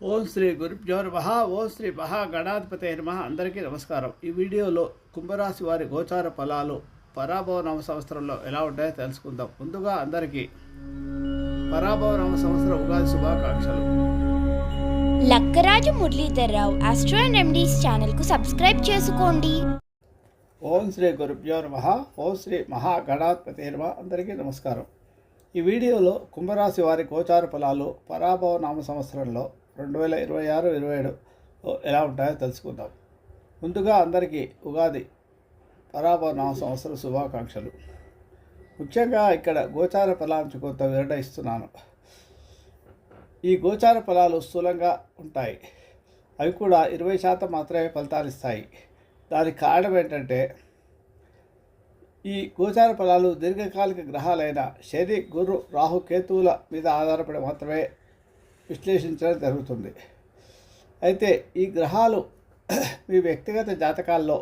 ఓం శ్రీ గురుభ్యో నమః. ఓం శ్రీ మహాగణాధిపతయ నమః. అందరికీ నమస్కారం. ఈ వీడియోలో కుంభరాశి వారి గోచార ఫలాలు పరాభవ నామ సంవత్సరంలో ఎలా ఉంటాయో తెలుసుకుందాం. ముందుగా అందరికీ పరాభవ నామ సంవత్సరం ఉగాది శుభాకాంక్షలు. Lakkaraju Muralidhar Rao astro and remedies ఛానల్కు సబ్స్క్రైబ్ చేసుకోండి. ఓం శ్రీ గురుభ్యో నమః. ఓం శ్రీ మహాగణాధిపతయ నమః. అందరికీ నమస్కారం. ఈ వీడియోలో కుంభరాశి వారి గోచార ఫలాలు పరాభవ నామ సంవత్సరంలో 2026-27 ఎలా ఉంటాయో తెలుసుకుందాం. ముందుగా అందరికీ ఉగాది పరాభవ నామ సంవత్సర శుభాకాంక్షలు. ముఖ్యంగా ఇక్కడ గోచార ఫలానికి కొంత వివరణ ఇస్తున్నాను. ఈ గోచార ఫలాలు స్థూలంగా ఉంటాయి. అవి కూడా 20% మాత్రమే ఫలితాలు ఇస్తాయి. దానికి కారణం ఏంటంటే ఈ గోచార ఫలాలు దీర్ఘకాలిక గ్రహాలైన శని, గురు, రాహు, కేతువుల మీద ఆధారపడి మాత్రమే విశ్లేషించడం జరుగుతుంది. అయితే ఈ గ్రహాలు మీ వ్యక్తిగత జాతకాల్లో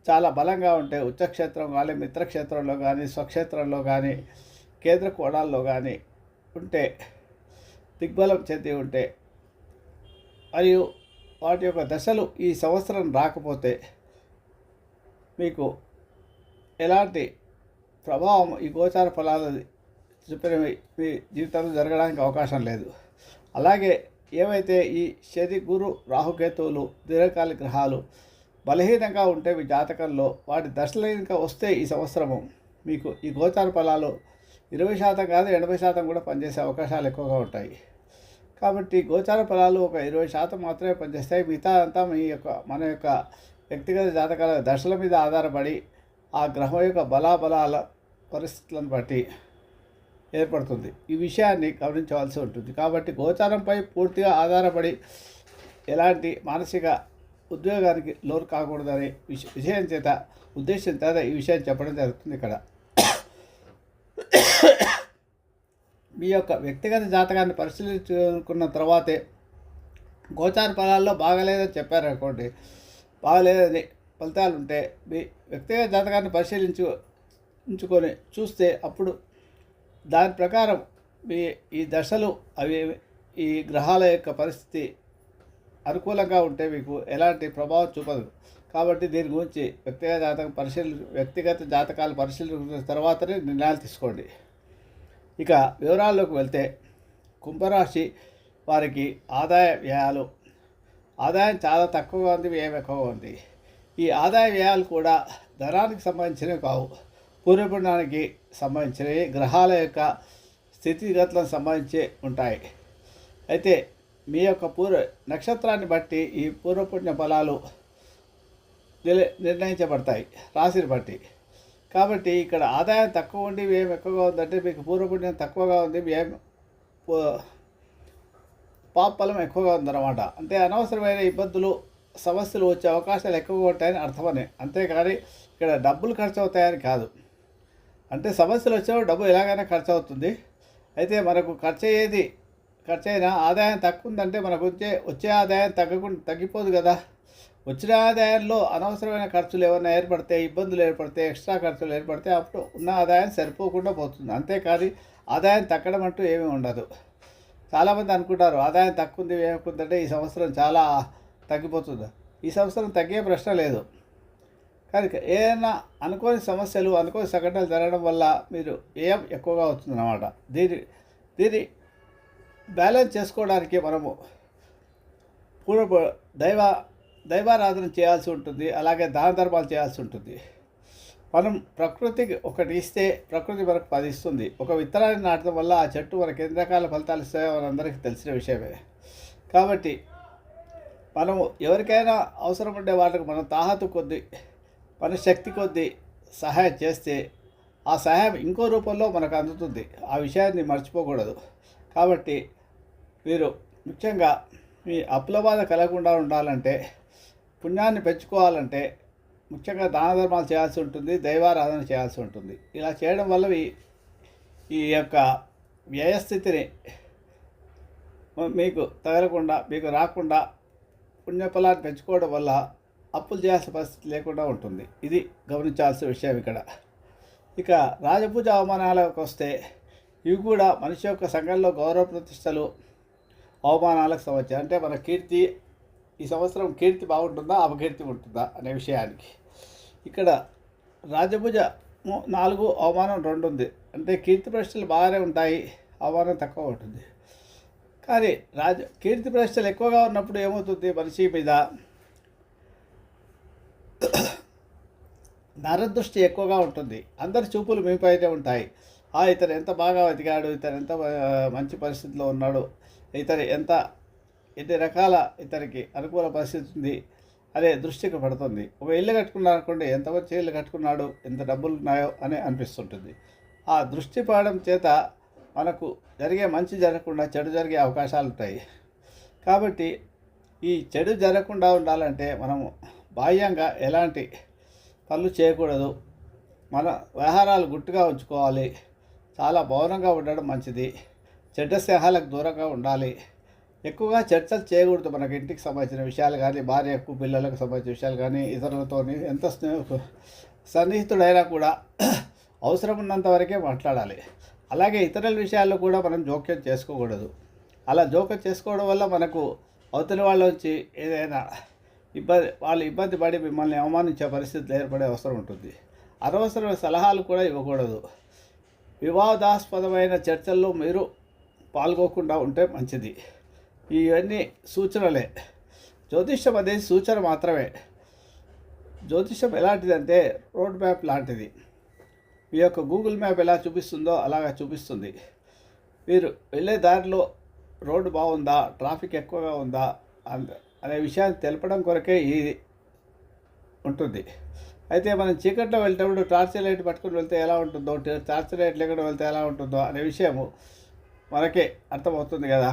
చాలా బలంగా ఉంటే ఉచ్చక్షేత్రం కానీ, మిత్రక్షేత్రంలో కానీ, స్వక్షేత్రంలో కానీ, కేంద్ర కోణాల్లో కానీ ఉంటే, దిగ్బలం చెంది ఉంటే, మరియు వాటి యొక్క దశలు ఈ సంవత్సరం రాకపోతే మీకు ఎలాంటి ప్రభావం ఈ గోచార ఫలాలు చెప్పినవి మీ జీవితంలో జరగడానికి అవకాశం లేదు. అలాగే ఏవైతే ఈ శని, గురు, రాహుకేతువులు దీర్ఘకాలిక గ్రహాలు బలహీనంగా ఉంటే మీ జాతకంలో వాటి దశలు ఇంకా వస్తే ఈ సంవత్సరము మీకు ఈ గోచార ఫలాలు 20% కాదు 80% కూడా పనిచేసే అవకాశాలు ఎక్కువగా ఉంటాయి. కాబట్టి గోచార ఫలాలు ఒక 20% మాత్రమే పనిచేస్తాయి. మిగతా అంతా మన యొక్క వ్యక్తిగత జాతకాల దశల మీద ఆధారపడి ఆ గ్రహం యొక్క బలాబలాల పరిస్థితులను బట్టి ఏర్పడుతుంది. ఈ విషయాన్ని గమనించవలసి ఉంటుంది. కాబట్టి గోచారంపై పూర్తిగా ఆధారపడి ఎలాంటి మానసిక ఉద్వేగానికి లోను కాకూడదనే ఉద్దేశం చేత ఈ విషయాన్ని చెప్పడం జరుగుతుంది. ఇక్కడ మీ యొక్క వ్యక్తిగత జాతకాన్ని పరిశీలించుకున్న తర్వాతే గోచార ఫలాల్లో బాగలేదని చెప్పారనుకోండి, బాగలేదని ఫలితాలు ఉంటే మీ వ్యక్తిగత జాతకాన్ని పరిశీలించుకొని చూస్తే అప్పుడు దాని ప్రకారం ఈ దశలు అవి ఈ గ్రహాల యొక్క పరిస్థితి అనుకూలంగా ఉంటే మీకు ఎలాంటి ప్రభావం చూపదు. కాబట్టి దీని గురించి వ్యక్తిగత జాతకాలు పరిశీలించిన తర్వాతనే నిర్ణయాలు తీసుకోండి. ఇక వివరాల్లోకి వెళ్తే కుంభరాశి వారికి ఆదాయం చాలా తక్కువగా ఉంది, వ్యయం ఎక్కువగా ఉంది. ఈ ఆదాయ వ్యయాలు కూడా ధనానికి సంబంధించినవి కావు, పూర్వపుణ్యానికి సంబంధించినవి, గ్రహాల యొక్క స్థితిగతులకు సంబంధించి ఉంటాయి. అయితే మీ యొక్క నక్షత్రాన్ని బట్టి ఈ పూర్వపుణ్య ఫలాలు నిర్ణయించబడతాయి, రాశిని బట్టి. కాబట్టి ఇక్కడ ఆదాయం తక్కువ ఉండి వ్యయం ఎక్కువగా ఉందంటే మీకు పూర్వపుణ్యం తక్కువగా ఉంది, వ్యయం పాపఫలం ఎక్కువగా ఉందన్నమాట. అంటే అనవసరమైన ఇబ్బందులు, సమస్యలు వచ్చే అవకాశాలు ఎక్కువగా ఉంటాయని అర్థమని. అంతేకాని ఇక్కడ డబ్బులు ఖర్చు అవుతాయని కాదు. అంటే సమస్యలు వచ్చినప్పుడు డబ్బు ఎలాగైనా ఖర్చు అవుతుంది. అయితే మనకు ఖర్చయినా ఆదాయం తక్కువ ఉందంటే మనకు వచ్చే ఆదాయం తగ్గిపోదు కదా. వచ్చిన ఆదాయంలో అనవసరమైన ఖర్చులు ఏమైనా ఏర్పడితే, ఇబ్బందులు ఏర్పడితే, ఎక్స్ట్రా ఖర్చులు ఏర్పడితే అప్పుడు ఉన్న ఆదాయం సరిపోకుండా పోతుంది. అంతేకాని ఆదాయం తగ్గడం అంటూ ఏమీ ఉండదు. చాలామంది అనుకుంటారు ఆదాయం తక్కువ ఉంది, ఏమవుతుందంటే ఈ సంవత్సరం చాలా తగ్గిపోతుంది. ఈ సంవత్సరం తగ్గే ప్రశ్న లేదు. కానీ ఏదైనా అనుకోని సమస్యలు, అనుకోని సంఘటనలు జరగడం వల్ల మీరు వ్యయం ఎక్కువగా అవుతుందన్నమాట. దీన్ని బ్యాలెన్స్ చేసుకోవడానికి మనము దైవారాధన చేయాల్సి ఉంటుంది. అలాగే దాన ధర్మాలు చేయాల్సి ఉంటుంది. మనం ప్రకృతికి ఒకటి ఇస్తే ప్రకృతి మనకు 10 ఇస్తుంది. ఒక విత్తనాన్ని నాటడం వల్ల ఆ చెట్టు మనకి ఎన్ని రకాల ఫలితాలు ఇస్తాయో మనందరికీ తెలిసిన విషయమే. కాబట్టి మనము ఎవరికైనా అవసరం ఉండే వాళ్ళకి మనం తాహతు కొద్దీ, మన శక్తి కొద్దీ సహాయం చేస్తే ఆ సహాయం ఇంకో రూపంలో మనకు అందుతుంది. ఆ విషయాన్ని మర్చిపోకూడదు. కాబట్టి మీరు ముఖ్యంగా మీ అప్పుల బాధ కలగకుండా ఉండాలంటే, పుణ్యాన్ని పెంచుకోవాలంటే ముఖ్యంగా దాన ధర్మాలు చేయాల్సి ఉంటుంది, దైవారాధన చేయాల్సి ఉంటుంది. ఇలా చేయడం వల్ల ఈ యొక్క వ్యయస్థితిని మీకు తగలకుండా, మీకు రాకుండా పుణ్యఫలాన్ని పెంచుకోవడం వల్ల అప్పులు చేయాల్సిన పరిస్థితి లేకుండా ఉంటుంది. ఇది గమనించాల్సిన విషయం ఇక్కడ. ఇక రాజపూజ అవమానాలకు వస్తే ఇవి కూడా మనిషి యొక్క సంఘంలో గౌరవ ప్రతిష్టలు, అవమానాలకు సంబంధించి, అంటే మన కీర్తి ఈ సంవత్సరం కీర్తి బాగుంటుందా అపకీర్తి ఉంటుందా అనే విషయానికి. ఇక్కడ రాజభుజ 4, అవమానం 2 ఉంది. అంటే కీర్తి ప్రశ్నలు బాగానే ఉంటాయి, అవమానం తక్కువ ఉంటుంది. కానీ కీర్తి ప్రశ్నలు ఎక్కువగా ఉన్నప్పుడు ఏమవుతుంది, మనిషి మీద నరదృష్టి ఎక్కువగా ఉంటుంది. అందరి చూపులు మీపైనే ఉంటాయి. ఇతను ఎంత బాగా బతికాడు, ఇతను ఎంత మంచి పరిస్థితిలో ఉన్నాడు, ఎన్ని రకాల ఇతనికి అనుకూల పరిస్థితి ఉంది అనే దృష్టికి పడుతుంది. ఒక ఇల్లు కట్టుకున్నాడు అనుకోండి, ఎంత మంచి ఇల్లు కట్టుకున్నాడు, ఎంత డబ్బులు ఉన్నాయో అని అనిపిస్తుంటుంది. ఆ దృష్టి పడడం చేత మనకు జరిగే మంచి జరగకుండా చెడు జరిగే అవకాశాలు ఉంటాయి. కాబట్టి ఈ చెడు జరగకుండా ఉండాలంటే మనము బాహ్యంగా ఎలాంటి పనులు చేయకూడదు. మన వ్యవహారాలు గుట్టుగా ఉంచుకోవాలి. చాలా మౌనంగా ఉండడం మంచిది. చెడ్డ స్నేహాలకు దూరంగా ఉండాలి. ఎక్కువగా చర్చలు చేయకూడదు. మనకి ఇంటికి సంబంధించిన విషయాలు కానీ, భార్యకు పిల్లలకు సంబంధించిన విషయాలు కానీ, ఇతరులతో ఎంత సన్నిహితుడైనా కూడా అవసరం ఉన్నంత వరకే మాట్లాడాలి. అలాగే ఇతరుల విషయాల్లో కూడా మనం జోక్యం చేసుకోకూడదు. అలా జోక్యం చేసుకోవడం వల్ల మనకు అవతలి వాళ్ళ నుంచి ఏదైనా ఇబ్బంది పడి మిమ్మల్ని అవమానించే పరిస్థితులు ఏర్పడే అవసరం ఉంటుంది. అనవసరమైన సలహాలు కూడా ఇవ్వకూడదు. వివాదాస్పదమైన చర్చల్లో మీరు పాల్గొకుండా ఉంటే మంచిది. ఇవన్నీ సూచనలే. జ్యోతిష్యం అనేది సూచన మాత్రమే. జ్యోతిష్యం ఎలాంటిదంటే రోడ్ మ్యాప్ లాంటిది. మీ యొక్క గూగుల్ మ్యాప్ ఎలా చూపిస్తుందో అలాగా చూపిస్తుంది. మీరు వెళ్ళే దారిలో రోడ్డు బాగుందా, ట్రాఫిక్ ఎక్కువగా ఉందా అనే విషయాన్ని తెలపడం కొరకే ఇది ఉంటుంది. అయితే మనం చీకట్లో వెళ్ళేటప్పుడు టార్చ్ లైట్ పట్టుకుని వెళ్తే ఎలా ఉంటుందో, టార్చ్ లైట్ లేకుండా వెళ్తే ఎలా ఉంటుందో అనే విషయము మనకే అర్థమవుతుంది కదా.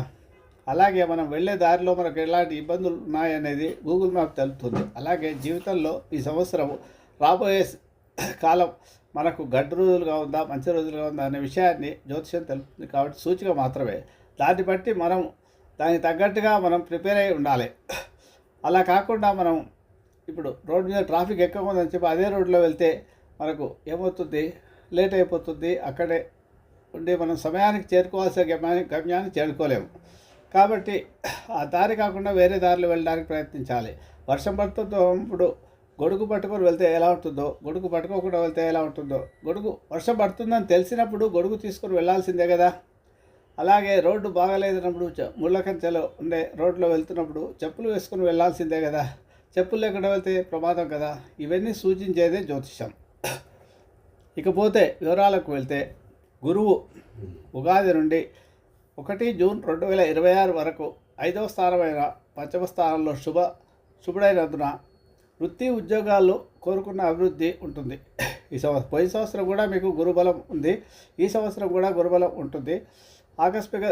అలాగే మనం వెళ్ళే దారిలో మనకు ఎలాంటి ఇబ్బందులు ఉన్నాయనేది గూగుల్ మ్యాప్ తెలుపుతుంది. అలాగే జీవితంలో ఈ సంవత్సరం రాబోయే కాలం మనకు గడ్డు రోజులుగా ఉందా, మంచి రోజులుగా ఉందా అనే విషయాన్ని జ్యోతిషం తెలుపుతుంది. కాబట్టి సూచిక మాత్రమే. దాన్ని బట్టి మనం దానికి తగ్గట్టుగా మనం ప్రిపేర్ అయి ఉండాలి. అలా కాకుండా మనం ఇప్పుడు రోడ్డు మీద ట్రాఫిక్ ఎక్కువ ఉందని చెప్పి అదే రోడ్లో వెళ్తే మనకు ఏమవుతుంది, లేట్ అయిపోతుంది. అక్కడే ఉండి మనం సమయానికి చేరుకోవాల్సిన గమ్యాన్ని చేరుకోలేము. కాబట్టి ఆ దారి కాకుండా వేరే దారిలో వెళ్ళడానికి ప్రయత్నించాలి. వర్షం పడుతున్నప్పుడు గొడుగు పట్టుకొని వెళ్తే ఎలా ఉంటుందో, గొడుగు పట్టుకోకుండా వెళ్తే ఎలా ఉంటుందో, వర్షం పడుతుందని తెలిసినప్పుడు గొడుగు తీసుకొని వెళ్ళాల్సిందే కదా. అలాగే రోడ్డు బాగాలేదన్నప్పుడు ముళ్ళ కంచెలో ఉండే రోడ్లో వెళ్తున్నప్పుడు చెప్పులు వేసుకొని వెళ్ళాల్సిందే కదా. చెప్పులు లేకుండా వెళ్తే ప్రమాదం కదా. ఇవన్నీ సూచించేదే జ్యోతిషం. ఇకపోతే వివరాలకు వెళ్తే, గురువు ఉగాది నుండి 1 జూన్ 2026 వరకు 5వ స్థానమైన పంచమ స్థానంలో శుభుడైనందున వృత్తి ఉద్యోగాల్లో కోరుకున్న అభివృద్ధి ఉంటుంది. పోయిన సంవత్సరం కూడా మీకు గురుబలం ఉంది, ఈ సంవత్సరం కూడా గురుబలం ఉంటుంది. ఆకస్మిక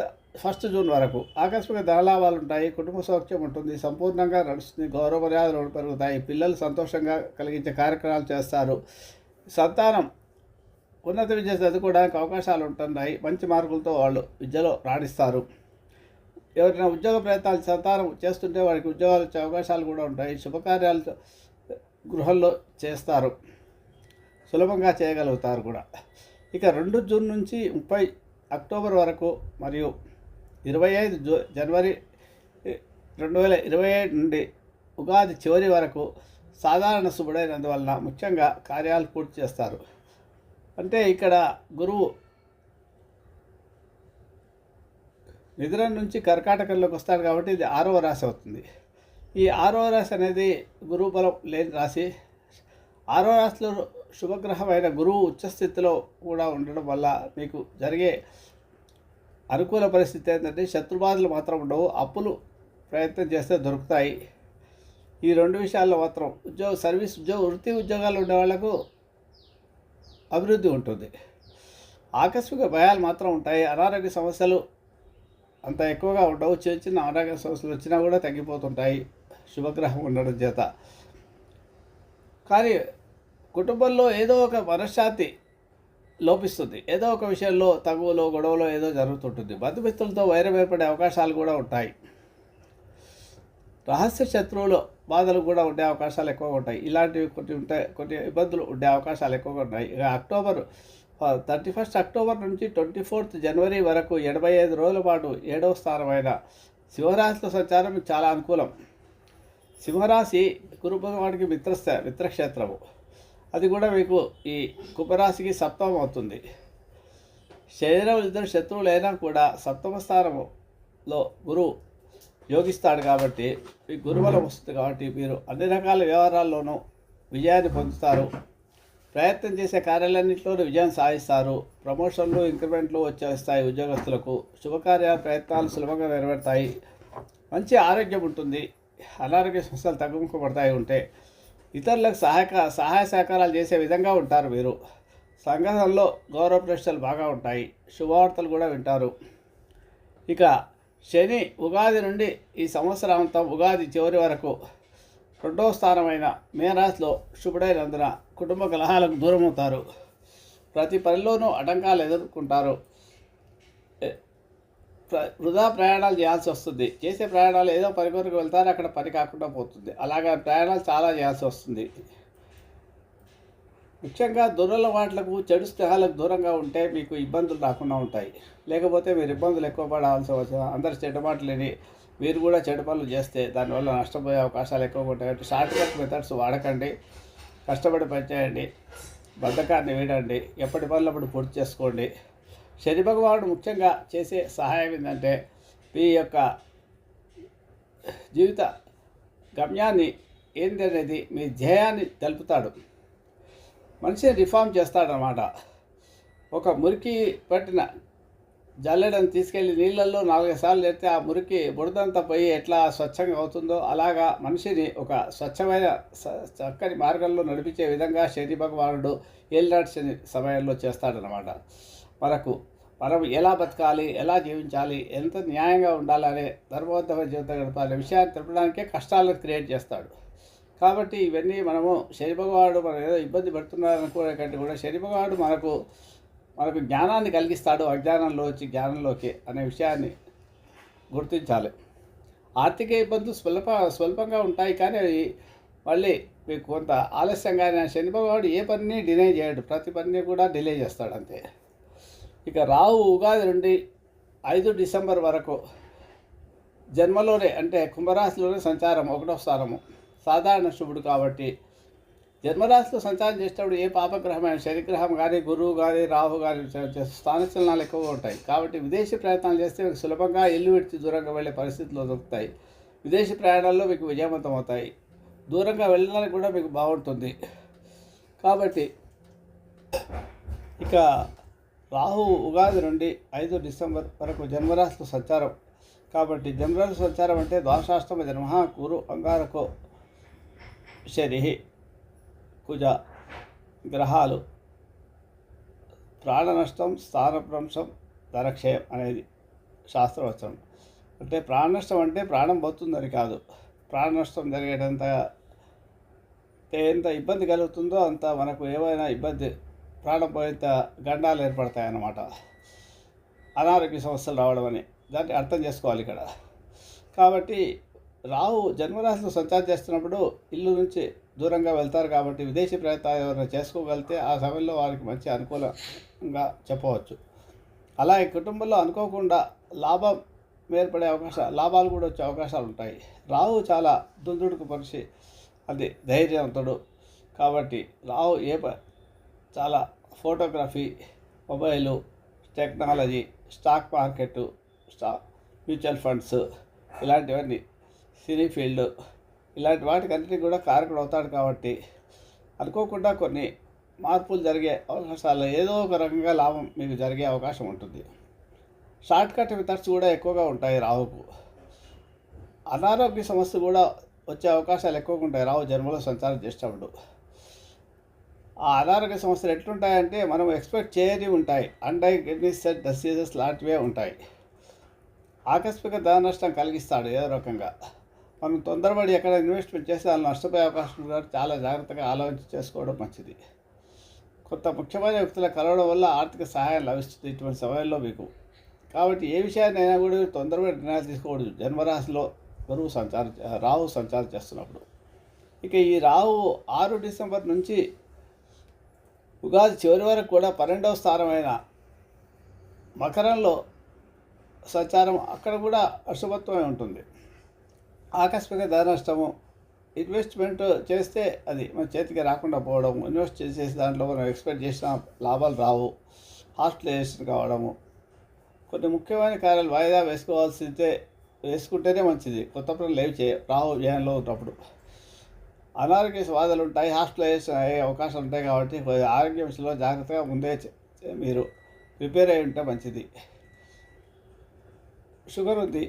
1 జూన్ వరకు ఆకస్మిక ధనలాభాలు ఉంటాయి. కుటుంబ సౌఖ్యం ఉంటుంది, సంపూర్ణంగా నడుస్తుంది. గౌరవ మర్యాదలు పెరుగుతాయి. పిల్లలు సంతోషంగా కలిగించే కార్యక్రమాలు చేస్తారు. సంతానం ఉన్నత విద్య చదువుకోవడానికి అవకాశాలు ఉంటున్నాయి. మంచి మార్కులతో వాళ్ళు విద్యలో రాణిస్తారు. ఎవరైనా ఉద్యోగ ప్రయత్నాలు సంతానం చేస్తుంటే వారికి ఉద్యోగాలు వచ్చే అవకాశాలు కూడా ఉంటాయి. శుభకార్యాలు గృహంలో చేస్తారు, సులభంగా చేయగలుగుతారు కూడా. ఇక 2 జూన్ నుంచి 30 అక్టోబర్ వరకు మరియు 25 జనవరి 2027 నుండి ఉగాది చివరి వరకు సాధారణ శుభుడైనందువలన ముఖ్యంగా కార్యాలు పూర్తి చేస్తారు. అంటే ఇక్కడ గురువు మిథునం నుంచి కర్కాటకంలోకి వస్తాడు కాబట్టి ఇది 6వ రాశి అవుతుంది. ఈ 6వ రాశి అనేది గురువు బలం లేని రాశి. 6వ రాశిలో శుభగ్రహమైన గురువు ఉచ్చస్థితిలో కూడా ఉండడం వల్ల మీకు జరిగే అనుకూల పరిస్థితి ఏంటంటే శత్రుబాధలు మాత్రం ఉండవు. అప్పులు ప్రయత్నం చేస్తే దొరుకుతాయి. ఈ 2 విషయాల్లో మాత్రం వృత్తి ఉద్యోగాలు ఉండే వాళ్లకు అభివృద్ధి ఉంటుంది. ఆకస్మిక భయాలు మాత్రం ఉంటాయి. అనారోగ్య సమస్యలు అంత ఎక్కువగా ఉండవు. చిన్న అనారోగ్య సమస్యలు వచ్చినా కూడా తగ్గిపోతుంటాయి శుభగ్రహం ఉండడం చేత. కానీ కుటుంబంలో ఏదో ఒక మనశ్శాంతి లోపిస్తుంది. ఏదో ఒక విషయంలో తగువలో గొడవలో ఏదో జరుగుతుంటుంది. బంధుమిత్రులతో వైరం ఏర్పడే అవకాశాలు కూడా ఉంటాయి. రహస్య శత్రువులు బాధలు కూడా ఉండే అవకాశాలు ఎక్కువగా ఉంటాయి. ఇలాంటివి కొన్ని ఇబ్బందులు ఉండే అవకాశాలు ఎక్కువగా ఉన్నాయి. ఇక 31 అక్టోబర్ నుంచి 24 జనవరి వరకు 85 రోజుల పాటు 7వ స్థానమైన సింహరాశిలో సంచారం మీకు చాలా అనుకూలం. సింహరాశి గురు భగవానుడికి మిత్రక్షేత్రము. అది కూడా మీకు ఈ కుంభరాశికి సప్తమం అవుతుంది. శరీరం ఇద్దరు శత్రువులైనా కూడా సప్తమ స్థానములో గురువు యోగిస్తాడు కాబట్టి మీకు గురుబలం వస్తుంది. కాబట్టి మీరు అన్ని రకాల వ్యవహారాల్లోనూ విజయాన్ని పొందుతారు. ప్రయత్నం చేసే కార్యాలన్నింటిలోనూ విజయం సాధిస్తారు. ప్రమోషన్లు, ఇంక్రిమెంట్లు వచ్చేస్తాయి. ఉద్యోగస్తులకు శుభకార్యాల ప్రయత్నాలు సులభంగా నెరవేరుతాయి. మంచి ఆరోగ్యం ఉంటుంది. అనారోగ్య సమస్యలు తగ్గుముఖపడతాయి. ఉంటే ఇతరులకు సహాయ సహకారాలు చేసే విధంగా ఉంటారు. మీరు సంఘంలో గౌరవ ప్రశ్నలు బాగా ఉంటాయి. శుభవార్తలు కూడా వింటారు. ఇక శని ఉగాది నుండి ఈ సంవత్సరాంతం ఉగాది చివరి వరకు 2వ స్థానమైన మేరాశిలో శుభుడైనందున కుటుంబ కలహాలకు దూరమవుతారు. ప్రతి పనిలోనూ ఆటంకాలు ఎదుర్కొంటారు. వృధా ప్రయాణాలు చేయాల్సి వస్తుంది. చేసే ప్రయాణాలు ఏదో పని కొరకు వెళ్తారు, అక్కడ పని కాకుండా పోతుంది. అలాగా ప్రయాణాలు చాలా చేయాల్సి వస్తుంది. ముఖ్యంగా దురలవాట్లకు, చెడు స్నేహాలకు దూరంగా ఉంటే మీకు ఇబ్బందులు రాకుండా ఉంటాయి. లేకపోతే మీరు ఇబ్బందులు ఎక్కువ పడాల్సి వస్తుంది. అందరు చెడ్డ మాటలేని మీరు కూడా చెడు పనులు చేస్తే దానివల్ల నష్టపోయే అవకాశాలు ఎక్కువగా ఉంటాయి. కాబట్టి షార్ట్ కట్ మెథడ్స్ వాడకండి. కష్టపడి పనిచేయండి. బద్ధకాన్ని వీడండి. ఎప్పటి పనులప్పుడు పూర్తి చేసుకోండి. శని భగవానుడు ముఖ్యంగా చేసే సహాయం ఏంటంటే మీ యొక్క జీవిత గమ్యాన్ని ఏంటి అనేది మీ ధ్యేయాన్ని తెలుపుతాడు. మనిషిని రిఫార్మ్ చేస్తాడనమాట. ఒక మురికి పట్టిన జల్లెడని తీసుకెళ్ళి నీళ్ళల్లో 4 సార్లు ఎత్తే ఆ మురికి బురదంతా పోయి ఎట్లా స్వచ్ఛంగా అవుతుందో అలాగా మనిషిని ఒక స్వచ్ఛమైన చక్కని మార్గంలో నడిపించే విధంగా శని భగవానుడు ఏలినాటి శని సమయంలో చేస్తాడనమాట. మనం ఎలా బతకాలి, ఎలా జీవించాలి, ఎంత న్యాయంగా ఉండాలనే ధర్మబద్ధమైన జీవితం గడపాలనే విషయాన్ని తెలపడానికే కష్టాలను క్రియేట్ చేస్తాడు. కాబట్టి ఇవన్నీ మనము శని భగవానుడు మనం ఏదో ఇబ్బంది పడుతున్నారనుకునే కంటే కూడా శని భగవానుడు మనకు జ్ఞానాన్ని కలిగిస్తాడు. అజ్ఞానంలో వచ్చి జ్ఞానంలోకి అనే విషయాన్ని గుర్తించాలి. ఆర్థిక ఇబ్బందులు స్వల్పంగా ఉంటాయి, కానీ అవి మళ్ళీ మీకు కొంత ఆలస్యంగానే శని భగవానుడు ఏ పనిని డిలే చేయడు. ప్రతి పనిని కూడా డిలే చేస్తాడు అంతే. ఇక రాహు ఉగాది నుండి 5 డిసెంబర్ వరకు జన్మలోనే అంటే కుంభరాశిలోనే సంచారం 1వ స్థానము. సాధారణ శుభుడు కాబట్టి జన్మరాశిలో సంచారం చేసేటప్పుడు ఏ పాపగ్రహమైన శనిగ్రహం కానీ, గురువు కానీ, రాహు కానీ స్థానచలనాలు ఎక్కువగా ఉంటాయి. కాబట్టి విదేశీ ప్రయత్నాలు చేస్తే మీకు సులభంగా ఇల్లు విడిచి దూరంగా వెళ్ళే పరిస్థితులు దొరుకుతాయి. విదేశీ ప్రయాణాల్లో మీకు విజయవంతం అవుతాయి. దూరంగా వెళ్ళడానికి కూడా మీకు బాగుంటుంది. కాబట్టి ఇక రాహు ఉగాది నుండి 5 డిసెంబర్ వరకు జన్మరాశిలో సంచారం. కాబట్టి జన్మరాశి సంచారం అంటే ద్వాదశాష్టమ జన్మ గురు అంగారకో శని కుజ గ్రహాలు ప్రాణ నష్టం, స్థానభ్రంశం, ధనక్షయం అనేది శాస్త్రవచనం. అంటే ప్రాణ నష్టం అంటే ప్రాణం పోతుందని కాదు. ప్రాణ నష్టం జరిగేటంత ఎంత ఇబ్బంది కలుగుతుందో అంత మనకు ఏమైనా ఇబ్బంది, ప్రాణం పోయేంత గండాలు ఏర్పడతాయన్నమాట. అనారోగ్య సమస్యలు రావడం అని దాన్ని అర్థం చేసుకోవాలి ఇక్కడ. కాబట్టి రాహు జన్మరాశిలో సంచారం చేస్తున్నప్పుడు ఇల్లు నుంచి దూరంగా వెళ్తారు. కాబట్టి విదేశీ ప్రయత్నాలు ఎవరైనా చేసుకోగలిగితే ఆ సమయంలో వారికి మంచి అనుకూలంగా చెప్పవచ్చు. అలాగే కుటుంబంలో అనుకోకుండా లాభాలు కూడా వచ్చే అవకాశాలు ఉంటాయి. రాహు చాలా దుందుడుకు మనిషి, అది ధైర్యవంతుడు. కాబట్టి రాహు చాలా photography, mobile, technology, stock market, mutual funds, ఇలాంటివన్నీ, సినీ ఫీల్డ్, ఇలాంటి వాటికన్నిటికీ కూడా కారకుడు అవుతాడు. కాబట్టి అనుకోకుండా కొన్ని మార్పులు జరిగే అవకాశాలు, ఏదో ఒక రకంగా లాభం మీకు జరిగే అవకాశం ఉంటుంది. షార్ట్ కట్ మెథడ్స్ కూడా ఎక్కువగా ఉంటాయి రాహుకు. అనారోగ్య సమస్యలు కూడా వచ్చే అవకాశాలు ఎక్కువగా ఉంటాయి రాహు జన్మలో సంచారం చేసేటప్పుడు. ఆ అనారోగ్య సమస్యలు ఎట్లుంటాయంటే మనం ఎక్స్పెక్ట్ చేయని ఉంటాయి. అన్డయాగ్నోస్డ్ డిసీజెస్ లాంటివే ఉంటాయి. ఆకస్మిక ధన నష్టం కలిగిస్తాడు ఏదో రకంగా. మనం తొందరపడి ఎక్కడ ఇన్వెస్ట్మెంట్ చేస్తే వాళ్ళు నష్టపోయే అవకాశం కూడా చాలా జాగ్రత్తగా ఆలోచించి చేసుకోవడం మంచిది. కొత్త ముఖ్యమైన వ్యక్తుల కలవడం వల్ల ఆర్థిక సహాయం లభిస్తుంది ఇటువంటి సమయంలో మీకు. కాబట్టి ఏ విషయాన్ని అయినా కూడా తొందరపడి నిర్ణయాలు తీసుకోకూడదు జన్మరాశిలో రాహు సంచారం చేస్తున్నప్పుడు. ఇక ఈ రాహు 6 డిసెంబర్ నుంచి ఉగాది చివరి వరకు కూడా 12వ స్థానమైన మకరంలో సంచారం అక్కడ కూడా అశుభత్వమే ఉంటుంది. ఆకస్మిక ధన నష్టము, ఇన్వెస్ట్మెంట్ చేస్తే అది మన చేతికి రాకుండా పోవడం, ఇన్వెస్ట్ చేసేసి దాంట్లో మనం ఎక్స్పెక్ట్ చేసిన లాభాలు రావు, హాస్పిటలైజేషన్ కావడము, కొన్ని ముఖ్యమైన కార్యాలు వాయిదా వేసుకుంటేనే మంచిది. కొత్త పనులు రావు వ్యయంలో ఉన్నప్పుడు. అనారోగ్య బాధలు ఉంటాయి, హాస్పిటలైజేషన్ అయ్యే అవకాశాలు ఉంటాయి. కాబట్టి ఆరోగ్య విషయంలో జాగ్రత్తగా ముందే మీరు ప్రిపేర్ అయి ఉంటే మంచిది. షుగర్ ఉంది,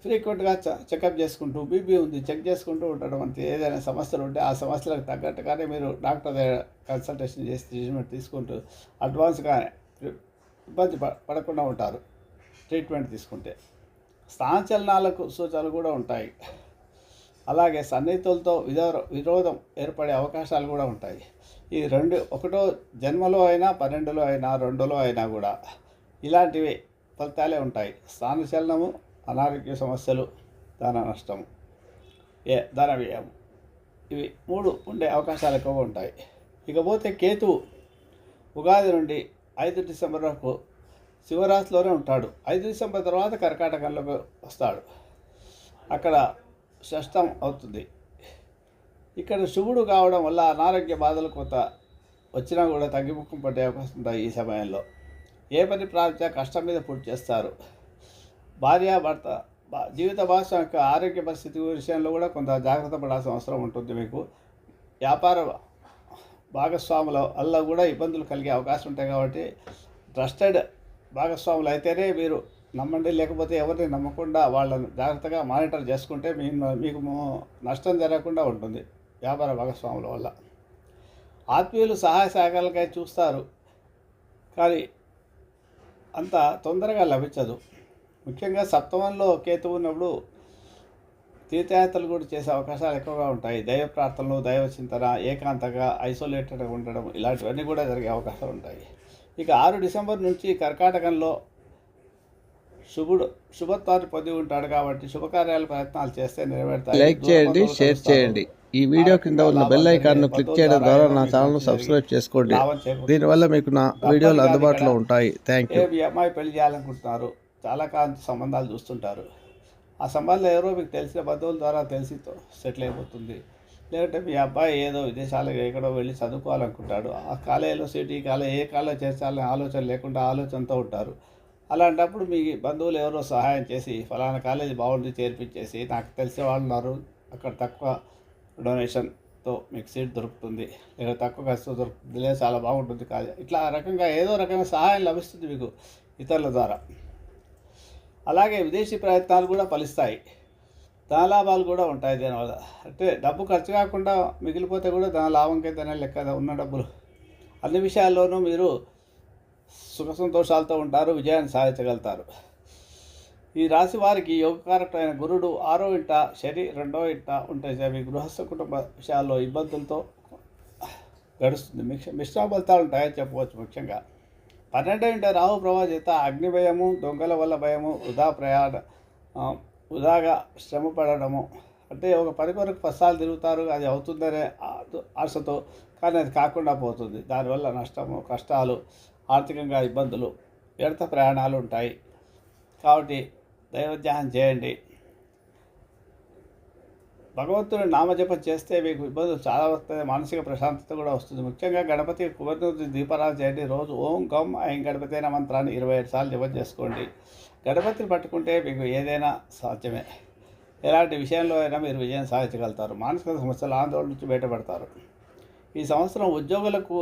ఫ్రీక్వెంట్గా చెకప్ చేసుకుంటూ, బీపీ ఉంది చెక్ చేసుకుంటూ ఉండడం. అంతే. ఏదైనా సమస్యలు ఉంటే ఆ సమస్యలకు తగ్గట్టుగానే మీరు డాక్టర్ దగ్గర కన్సల్టేషన్ చేసి ట్రీట్మెంట్ తీసుకుంటూ అడ్వాన్స్గా ఇబ్బంది పడకుండా ఉంటారు ట్రీట్మెంట్ తీసుకుంటే. స్థానచలనాలకు సూచనలు కూడా ఉంటాయి. అలాగే సన్నిహితులతో విరోధం ఏర్పడే అవకాశాలు కూడా ఉంటాయి. ఈ ఒకటో జన్మలో అయినా, 12లో అయినా, 2లో అయినా కూడా ఇలాంటివి ఫలితాలే ఉంటాయి. స్థానచలనము, అనారోగ్య సమస్యలు, ధన నష్టము, ధన వ్యయం, ఇవి 3 ఉండే అవకాశాలు ఎక్కువగా ఉంటాయి. ఇకపోతే కేతువు ఉగాది నుండి 5 డిసెంబర్ వరకు శివరాశిలోనే ఉంటాడు. 5 డిసెంబర్ తర్వాత కర్కాటకంలోకి వస్తాడు. అక్కడ షష్టం అవుతుంది. ఇక్కడ శుభుడు కావడం వల్ల అనారోగ్య బాధలు కొంత వచ్చినా కూడా తగ్గిముఖం పట్టే అవకాశం ఉంటాయి. ఈ సమయంలో ఏ పని ప్రారంభించా కష్టం మీద పూర్తి చేస్తారు. భార్యాభర్త జీవిత భాగస్వామి యొక్క ఆరోగ్య పరిస్థితి విషయంలో కూడా కొంత జాగ్రత్త పడాల్సిన అవసరం ఉంటుంది. మీకు వ్యాపార భాగస్వాముల వల్ల కూడా ఇబ్బందులు కలిగే అవకాశం ఉంటాయి. కాబట్టి ట్రస్టెడ్ భాగస్వాములు అయితేనే మీరు నమ్మండి, లేకపోతే ఎవరిని నమ్మకుండా వాళ్ళని జాగ్రత్తగా మానిటర్ చేసుకుంటే మీకు నష్టం జరగకుండా ఉంటుంది. వ్యాపార భాగస్వాముల వల్ల ఆత్మీయులు సహాయ సహకారాలకై చూస్తారు, కానీ అంత తొందరగా లభించదు. ముఖ్యంగా సప్తమంలో కేతువు ఉన్నప్పుడు తీర్థయాత్రలు కూడా చేసే అవకాశాలు ఎక్కువగా ఉంటాయి. దైవ ప్రార్థనలు, దైవ చింతన, ఏకాంతంగా ఐసోలేటెడ్గా ఉండడం, ఇలాంటివన్నీ కూడా జరిగే అవకాశాలు ఉంటాయి. ఇక 6 డిసెంబర్ నుంచి కర్కాటకంలో శుభత్వాన్ని పొంది ఉంటాడు. కాబట్టి శుభకార్యాల ప్రయత్నాలు చేస్తే నెరవేరుతాయి. లైక్ చేయండి, షేర్ చేయండి. ఈ వీడియో కింద ఉన్న బెల్ ఐకాన్ను క్లిక్ చేయడం ద్వారా నా ఛానల్ను సబ్స్క్రైబ్ చేసుకోండి. దీనివల్ల మీకు నా వీడియోలు అందుబాటులో ఉంటాయి. Thank you. మీ అమ్మాయి పెళ్లి చేయాలనుకుంటున్నారు, చాలా కాలం సంబంధాలు చూస్తుంటారు. ఆ సంబంధాలు ఎవరో మీకు తెలిసిన బంధువుల ద్వారా తెలిసి సెటిల్ అయిపోతుంది. లేదంటే మీ అబ్బాయి ఏదో విదేశాలకు ఎక్కడో వెళ్ళి చదువుకోవాలనుకుంటాడు. ఆ కాలేజీలో ఏ కాలేజీలో చేర్చాలనే ఆలోచన లేకుండా ఆలోచనతో ఉంటారు. అలాంటప్పుడు మీ బంధువులు ఎవరో సహాయం చేసి ఫలానా కాలేజీ బాగుంది చేర్పించేసి, నాకు తెలిసే వాళ్ళు ఉన్నారు, అక్కడ తక్కువ డొనేషన్తో మీకు సీట్ దొరుకుతుంది, లేదా తక్కువ ఖర్చుతో దొరుకుతుంది, లేదా చాలా బాగుంటుంది కాలేజీ, ఇట్లా రకంగా ఏదో రకమైన సహాయం లభిస్తుంది మీకు ఇతరుల ద్వారా. అలాగే విదేశీ ప్రయత్నాలు కూడా ఫలిస్తాయి. ధన లాభాలు కూడా ఉంటాయి దీనివల్ల. అంటే డబ్బు ఖర్చు కాకుండా మిగిలిపోతే కూడా ధన లాభం కిందనే లెక్క ఉన్న డబ్బులు. అన్ని విషయాల్లోనూ మీరు సుఖ సంతోషాలతో ఉంటారు, విజయాన్ని సాధించగలుగుతారు. ఈ రాశి వారికి యోగకారకమైన గురుడు 6వ ఇంట, శని 2వ ఇంట ఉంటే మీ గృహస్థ కుటుంబ విషయాల్లో ఇబ్బందులతో గడుస్తుంది. మిశ్రమ ఫలితాలు ఉంటాయని చెప్పవచ్చు. ముఖ్యంగా 12వ ఇంట రాహు ప్రభావం చేత అగ్ని భయము, దొంగల వల్ల భయము, వృధాగా శ్రమ పడడము. అంటే ఒక పని కొరకు పసాలు తిరుగుతారు, అది అవుతుందనే ఆశతో, కానీ అది కాకుండా పోతుంది. దానివల్ల నష్టము, కష్టాలు, ఆర్థికంగా ఇబ్బందులు, వ్యర్థ ప్రయాణాలు ఉంటాయి. కాబట్టి దైవధ్యానం చేయండి. భగవంతుని నామజపం చేస్తే మీకు ఇబ్బందులు చాలా వస్తాయి, మానసిక ప్రశాంతత కూడా వస్తుంది. ముఖ్యంగా గణపతి కుబేరుని దీపారాధన చేయండి. రోజు ఓం గం ఐం గణపతి అయిన మంత్రాన్ని 27 సార్లు జపం చేసుకోండి. గణపతిని పట్టుకుంటే మీకు ఏదైనా సాధ్యమే. ఎలాంటి విషయంలో అయినా మీరు విజయం సాధించగలుగుతారు. మానసిక సమస్యల ఆందోళన నుంచి బయటపడతారు. ఈ సంవత్సరం ఉద్యోగులకు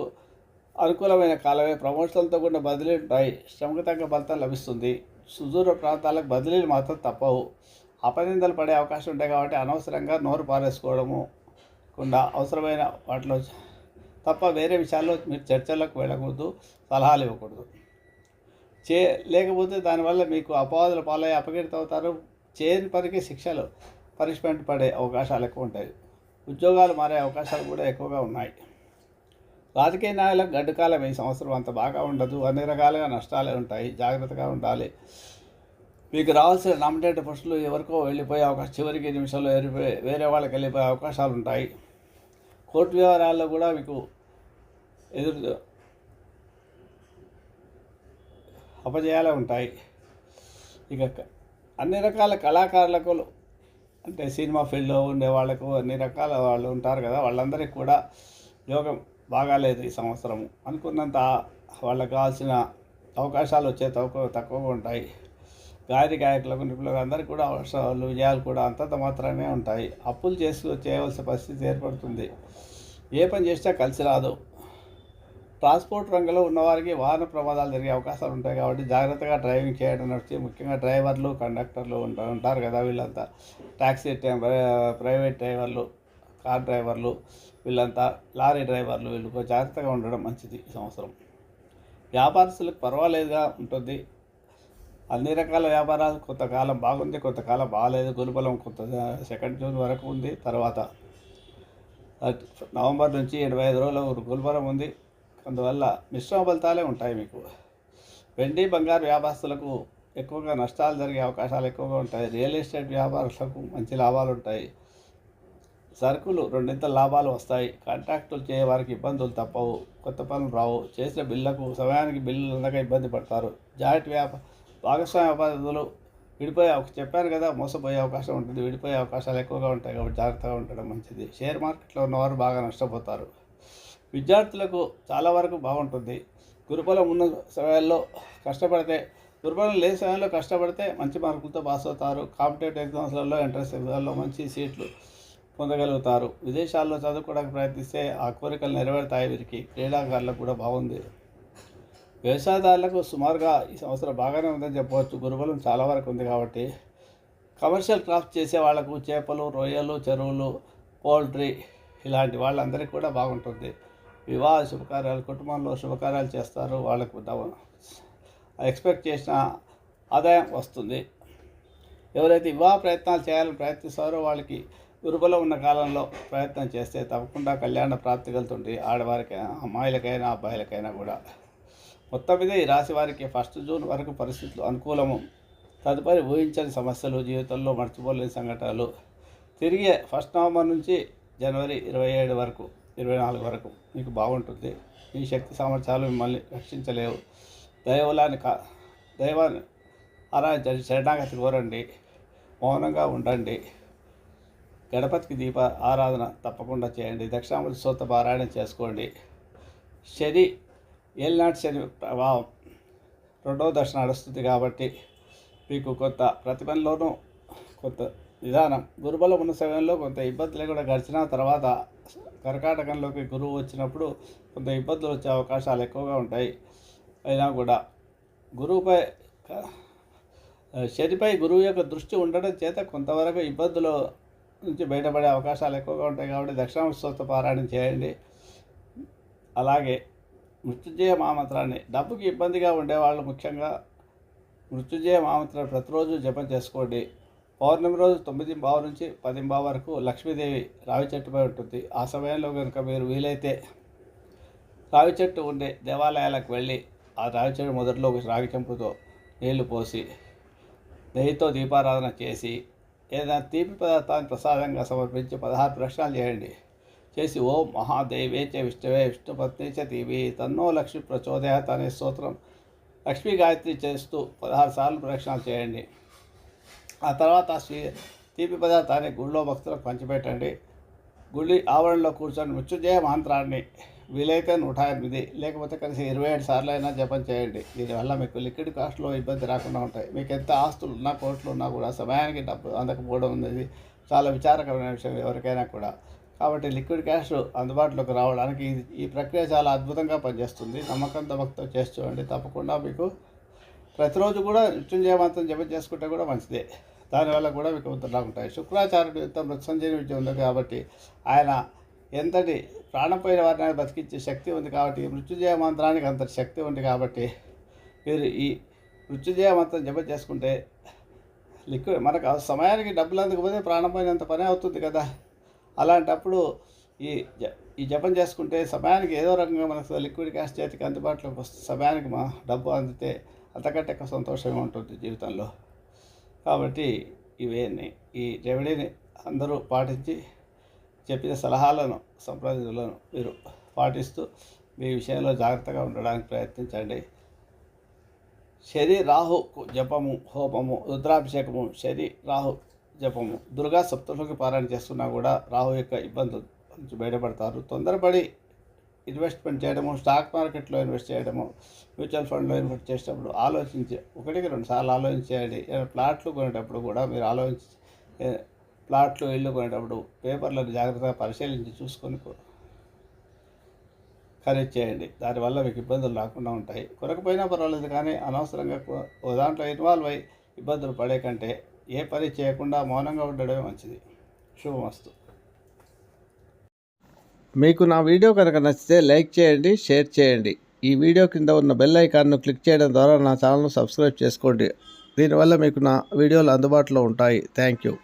అనుకూలమైన కాలమే. ప్రమోషన్లతో కూడా బదిలీలు ఉంటాయి. శ్రమకు తగ్గ ఫలితం లభిస్తుంది. సుదూర ప్రాంతాలకు బదిలీలు మాత్రం తప్పవు. అపనిందలు పడే అవకాశం ఉంటాయి. కాబట్టి అనవసరంగా నోరు పారేసుకోవడము కాకుండా అవసరమైన వాటిలో తప్ప వేరే విషయాల్లో మీరు చర్చలకు వెళ్ళకూడదు, సలహాలు ఇవ్వకూడదు. లేకపోతే దానివల్ల మీకు అపవాదుల పాలై అపకీర్తి అవుతారు. చేయని పనికి పనిష్మెంట్ పడే అవకాశాలు ఎక్కువ ఉంటాయి. ఉద్యోగాలు మారే అవకాశాలు కూడా ఎక్కువగా ఉన్నాయి. రాజకీయ నాయకులకు గడ్డుకాలం ఈ సంవత్సరం అంత బాగా ఉండదు. అన్ని రకాలుగా నష్టాలే ఉంటాయి. జాగ్రత్తగా ఉండాలి. మీకు రావాల్సిన నామినేటెడ్ పోస్టులు ఎవరికో వెళ్ళిపోయే అవకాశం, చివరికి నిమిషంలో వేరే వాళ్ళకి వెళ్ళిపోయే అవకాశాలు ఉంటాయి. కోర్టు వ్యవహారాల్లో కూడా మీకు అపజయాలే ఉంటాయి. ఇక అన్ని రకాల కళాకారులకు, అంటే సినిమా ఫీల్డ్లో ఉండే వాళ్ళకు అన్ని రకాల వాళ్ళు ఉంటారు కదా, వాళ్ళందరికీ కూడా యోగం బాగాలేదు ఈ సంవత్సరం. అనుకున్నంత వాళ్ళకు కావాల్సిన అవకాశాలు వచ్చే తక్కువగా ఉంటాయి. గాయకులకు, నిపుణులకు అందరికీ కూడా అవసరాలు, విజయాలు కూడా అంతంత మాత్రమే ఉంటాయి. అప్పులు చేయవలసిన పరిస్థితి ఏర్పడుతుంది. ఏ పని చేసినా కలిసి రాదు. ట్రాన్స్పోర్ట్ రంగంలో ఉన్నవారికి వాహన ప్రమాదాలు జరిగే అవకాశాలు ఉంటాయి కాబట్టి జాగ్రత్తగా డ్రైవింగ్ చేయడం నడిచి, ముఖ్యంగా డ్రైవర్లు, కండక్టర్లు ఉంటారు కదా, వీళ్ళంతా ట్యాక్సీ ప్రైవేట్ డ్రైవర్లు, కార్ డ్రైవర్లు, వీళ్ళంతా లారీ డ్రైవర్లు, వీళ్ళు జాగ్రత్తగా ఉండడం మంచిది ఈ సంవత్సరం. వ్యాపారస్తులకు పర్వాలేదుగా ఉంటుంది. అన్ని రకాల వ్యాపారాలు కొంతకాలం బాగుంది, కొంతకాలం బాగాలేదు. గురుబలం కొంత 2 జూన్ వరకు ఉంది. తర్వాత నవంబర్ నుంచి 85 రోజుల గురుబలం ఉంది. అందువల్ల మిశ్రమ ఫలితాలే ఉంటాయి మీకు. వెండి బంగారు వ్యాపారస్తులకు ఎక్కువగా నష్టాలు జరిగే అవకాశాలు ఎక్కువగా ఉంటాయి. రియల్ ఎస్టేట్ వ్యాపారులకు మంచి లాభాలు ఉంటాయి. సరుకులు 2 లాభాలు వస్తాయి. కాంట్రాక్టులు చేయవారికి ఇబ్బందులు తప్పవు. కొత్త పనులు రావు. చేసిన బిల్లులకు సమయానికి బిల్లులు అందక ఇబ్బంది పడతారు. జాయింట్ భాగస్వామ్య వ్యాపారులు చెప్పాను కదా, మోసపోయే అవకాశం ఉంటుంది. విడిపోయే అవకాశాలు ఎక్కువగా ఉంటాయి కాబట్టి జాగ్రత్తగా ఉండడం మంచిది. షేర్ మార్కెట్లో ఉన్నవారు బాగా నష్టపోతారు. విద్యార్థులకు చాలా వరకు బాగుంటుంది. గురుబలం ఉన్న సమయాల్లో కష్టపడితే, గురుబలం లేని సమయంలో కష్టపడితే మంచి మార్కులతో పాస్ అవుతారు. కాంపిటేటివ్ ఎగ్జామ్స్లలో, ఎంట్రన్స్ ఎగ్జామ్లో మంచి సీట్లు పొందగలుగుతారు. విదేశాల్లో చదువుకోవడానికి ప్రయత్నిస్తే ఆ కోరికలు నెరవేరుతాయి. వీరికి క్రీడాకారులకు కూడా బాగుంది. వ్యవసాయదారులకు సుమారుగా ఈ సంవత్సరం బాగానే ఉందని చెప్పవచ్చు. గురుబలం చాలా వరకు ఉంది కాబట్టి కమర్షియల్ క్రాఫ్ట్ చేసే వాళ్లకు చేపలు, రొయ్యలు, చెరువులు, పౌల్ట్రీ ఇలాంటి వాళ్ళందరికీ కూడా బాగుంటుంది. వివాహ శుభకార్యాలు, కుటుంబంలో శుభకార్యాలు చేస్తారు. వాళ్ళకు ఎక్స్పెక్ట్ చేసిన ఆదాయం వస్తుంది. ఎవరైతే వివాహ ప్రయత్నాలు చేయాలని ప్రయత్నిస్తారో వాళ్ళకి గురుబలం ఉన్న కాలంలో ప్రయత్నం చేస్తే తప్పకుండా కళ్యాణ ప్రాప్తి కలుగుతుంది. ఆడవారికైనా, అమ్మాయిలకైనా, అబ్బాయిలకైనా కూడా. మొత్తం మీద ఈ రాశి వారికి 1 జూన్ వరకు పరిస్థితులు అనుకూలము. తదుపరి ఊహించని సమస్యలు, జీవితంలో మర్చిపోలేని సంఘటనలు. తిరిగి 1 నవంబర్ నుంచి జనవరి 27 వరకు, 24 వరకు మీకు బాగుంటుంది. మీ శక్తి సామర్థ్యాలు మిమ్మల్ని రక్షించలేవు. దైవాన్ని ఆరాధించండి, శరణాగతి కోరండి, మౌనంగా ఉండండి. గణపతికి దీప ఆరాధన తప్పకుండా చేయండి. దక్షిణామూర్తి స్తోత్ర పారాయణ చేసుకోండి. శని ఏలినాటి శని ప్రభావం 2వ దశ నడుస్తుంది కాబట్టి మీకు కొంత ప్రతిభలోనూ కొంత విధానం. గురుబలం ఉన్న సమయంలో కొంత ఇబ్బందులు కూడా గడిచిన తర్వాత కర్కాటకంలోకి గురువు వచ్చినప్పుడు కొంత ఇబ్బందులు వచ్చే అవకాశాలు ఎక్కువగా ఉంటాయి. అయినా కూడా శనిపై గురువు యొక్క దృష్టి ఉండడం చేత కొంతవరకు ఇబ్బందుల నుంచి బయటపడే అవకాశాలు ఎక్కువగా ఉంటాయి కాబట్టి దక్షిణామూర్తి స్తోత్ర పారాయణం చేయండి. అలాగే మృత్యుంజయ మహామంత్రాన్ని, డబ్బుకి ఇబ్బందిగా ఉండేవాళ్ళు ముఖ్యంగా మృత్యుంజయ మహామంత్రాన్ని ప్రతిరోజు జపం చేసుకోండి. పౌర్ణమి రోజు 9:15 నుంచి 10:15 వరకు లక్ష్మీదేవి రావి చెట్టుపై ఉంటుంది. ఆ సమయంలో కనుక మీరు వీలైతే రావి చెట్టు ఉండే దేవాలయాలకు వెళ్ళి ఆ రావి చెట్టు మొదట్లో ఒక రాగి చెంపుతో నీళ్లు పోసి నెయ్యితో దీపారాధన చేసి ఏదైనా తీపి పదార్థాన్ని ప్రసాదంగా సమర్పించి 16 ప్రశ్నలు చేయండి. చేసి ఓం మహాదేవేచ విష్ణువే విష్ణుపత్ని చ దేవి తన్నో లక్ష్మి ప్రచోదయాత్ అనే స్తోత్రం లక్ష్మీ గాయత్రి చేస్తూ 16 సార్లు ప్రదక్షిణాలు చేయండి. ఆ తర్వాత తీపి పదార్థాన్ని గుళ్ళో భక్తులకు పంచిపెట్టండి. గుడి ఆవరణలో కూర్చొని మృత్యుంజయ మంత్రాన్ని వీలైతే 108 లేకపోతే కలిసి 27 సార్లు అయినా జపం చేయండి. దీనివల్ల మీకు లిక్విడ్ కాస్ట్లో ఇబ్బంది రాకుండా ఉంటాయి. మీకు ఎంత ఆస్తులు ఉన్నా, కోట్లు ఉన్నా కూడా సమయానికి డబ్బు అందకపోవడం అనేది చాలా విచారకరమైన విషయం ఎవరికైనా కూడా. కాబట్టి లిక్విడ్ క్యాష్ అందుబాటులోకి రావడానికి ఈ ప్రక్రియ చాలా అద్భుతంగా పనిచేస్తుంది. నమ్మకంతో భక్తితో చేసి చూడండి. తప్పకుండా మీకు ప్రతిరోజు కూడా మృత్యుంజయ మంత్రం జపం చేసుకుంటే కూడా మంచిదే. దానివల్ల కూడా మీకు ఉత్తరాలు ఉంటాయి. శుక్రాచార్యుడు ఎంత మృత్యుంజయ విద్య ఉంది కాబట్టి ఆయన ఎంతటి ప్రాణపోయిన వారిని బతికించే శక్తి ఉంది కాబట్టి మృత్యుంజయ మంత్రానికి అంత శక్తి ఉంది కాబట్టి మీరు ఈ మృత్యుంజయ మంత్రం జపం చేసుకుంటే లిక్విడ్ మనకు సమయానికి డబ్బులు అందుకపోతే ప్రాణపోయినంత పని అవుతుంది కదా. అలాంటప్పుడు ఈ జపం చేసుకుంటే సమయానికి ఏదో రకంగా మనకు లిక్విడ్ క్యాష్ చేతికి అందుబాటులోకి వస్తుంది. సమయానికి మా డబ్బు అందితే అంతకంటే ఎక్కువ సంతోషంగా ఉంటుంది జీవితంలో. కాబట్టి ఇవన్నీ ఈ రెమెడీని అందరూ పాటించి చెప్పిన సలహాలను, సంప్రదింపులను మీరు పాటిస్తూ మీ విషయంలో జాగ్రత్తగా ఉండడానికి ప్రయత్నించండి. శని రాహు జపము హోమము రుద్రాభిషేకము శని రాహు జపము దుర్గా సప్తలోకి పారాయణ చేస్తున్నా కూడా రాహు యొక్క ఇబ్బందుల నుంచి బయటపడతారు. తొందరపడి ఇన్వెస్ట్మెంట్ చేయడము, స్టాక్ మార్కెట్లో ఇన్వెస్ట్ చేయడము, మ్యూచువల్ ఫండ్లో ఇన్వెస్ట్ చేసేటప్పుడు ఆలోచించి 1-2 సార్లు ఆలోచించేయండి. ప్లాట్లు కొనేటప్పుడు కూడా మీరు ఆలోచించి ప్లాట్లు ఇల్లు కొనేటప్పుడు పేపర్లను జాగ్రత్తగా పరిశీలించి చూసుకొని ఖరీదు చేయండి. దానివల్ల మీకు ఇబ్బందులు రాకుండా ఉంటాయి. కొనకపోయినా పర్వాలేదు, కానీ అనవసరంగా దాంట్లో ఇన్వాల్వ్ అయ్యి ఇబ్బందులు పడే కంటే ఏ పని చేయకుండా మౌనంగా ఉండడమే మంచిది. శుభమస్తు. మీకు నా వీడియో కనుక నచ్చితే లైక్ చేయండి, షేర్ చేయండి. ఈ వీడియో కింద ఉన్న బెల్ ఐకాన్ను క్లిక్ చేయడం ద్వారా నా ఛానల్ను సబ్స్క్రైబ్ చేసుకోండి. దీనివల్ల మీకు నా వీడియోలు అందుబాటులో ఉంటాయి. Thank you.